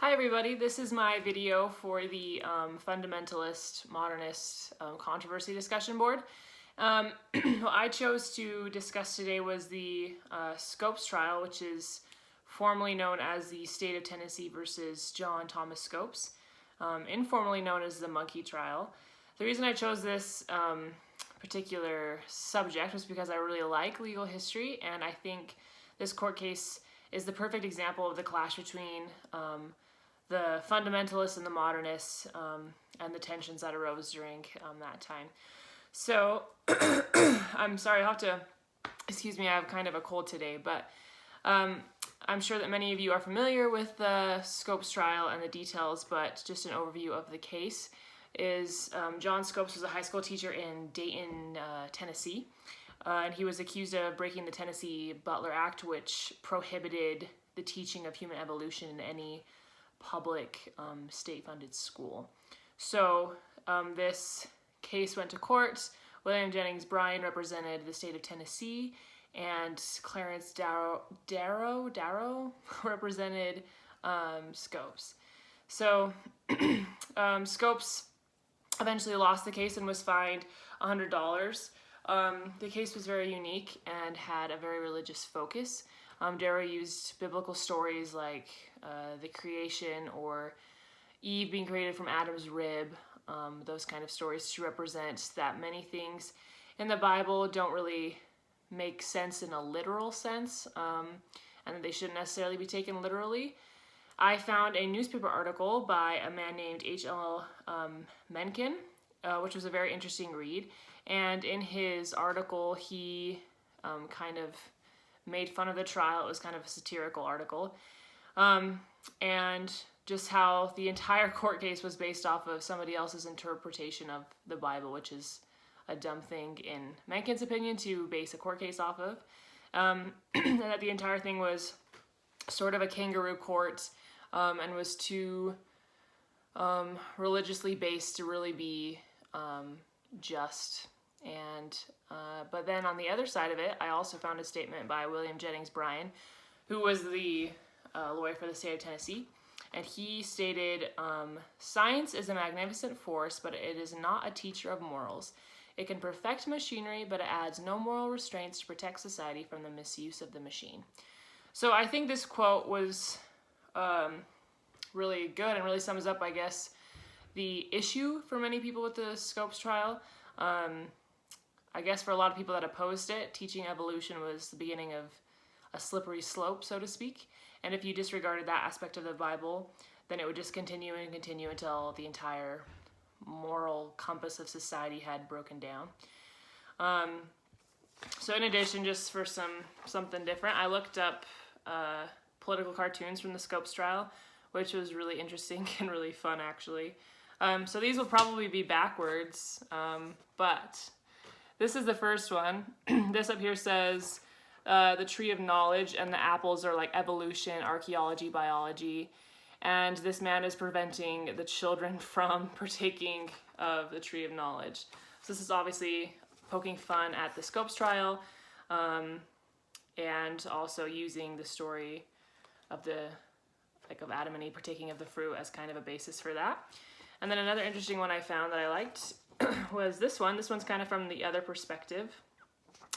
Hi everybody, this is my video for the fundamentalist modernist controversy discussion board. What I chose to discuss today was the Scopes trial, which is formally known as the State of Tennessee versus John Thomas Scopes, informally known as the Monkey trial. The reason I chose this particular subject was because I really like legal history, and I think this court case is the perfect example of the clash between the fundamentalists and the modernists, and the tensions that arose during that time. So, I'm sorry, excuse me, I have kind of a cold today, but I'm sure that many of you are familiar with the Scopes trial and the details, but just an overview of the case is John Scopes was a high school teacher in Dayton, Tennessee, and he was accused of breaking the Tennessee Butler Act, which prohibited the teaching of human evolution in any public state-funded school. So this case went to court. William Jennings Bryan represented the state of Tennessee, and Clarence Darrow represented Scopes. So Scopes eventually lost the case and was fined $100. The case was very unique and had a very religious focus. Darrow used biblical stories like the creation or Eve being created from Adam's rib, those kind of stories to represent that many things in the Bible don't really make sense in a literal sense, and that they shouldn't necessarily be taken literally. I found a newspaper article by a man named H.L. Mencken, which was a very interesting read, and in his article he kind of made fun of the trial. It was kind of a satirical article, and just how the entire court case was based off of somebody else's interpretation of the Bible, which is a dumb thing in Mencken's opinion to base a court case off of, and that the entire thing was sort of a kangaroo court, and was too religiously based to really be just. And but then on the other side of it, I also found a statement by William Jennings Bryan, who was the lawyer for the state of Tennessee, and he stated, "Science is a magnificent force, but it is not a teacher of morals. It can perfect machinery, but it adds no moral restraints to protect society from the misuse of the machine." So I think this quote was really good and really sums up, I guess, the issue for many people with the Scopes trial. I guess for a lot of people that opposed it, teaching evolution was the beginning of a slippery slope, so to speak. And if you disregarded that aspect of the Bible, then it would just continue and continue until the entire moral compass of society had broken down. So in addition, just for something different, I looked up political cartoons from the Scopes trial, which was really interesting and really fun, actually. So these will probably be backwards, but this is the first one. This up here says the tree of knowledge, and the apples are like evolution, archaeology, biology, and this man is preventing the children from partaking of the tree of knowledge. So this is obviously poking fun at the Scopes trial, and also using the story of of Adam and Eve partaking of the fruit as kind of a basis for that. And then another interesting one I found that I liked was this one. This one's kind of from the other perspective.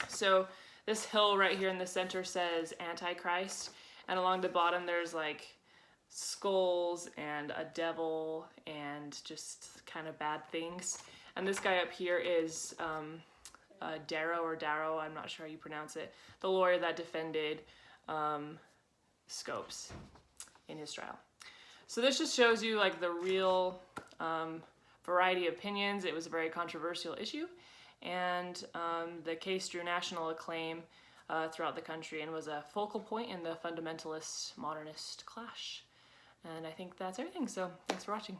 So this hill right here in the center says Antichrist, and along the bottom there's like skulls and a devil and just kind of bad things. And this guy up here is Darrow, I'm not sure how you pronounce it, the lawyer that defended Scopes in his trial. So this just shows you like the real variety of opinions. It was a very controversial issue, and the case drew national acclaim throughout the country and was a focal point in the fundamentalist modernist clash. And I think that's everything, so thanks for watching.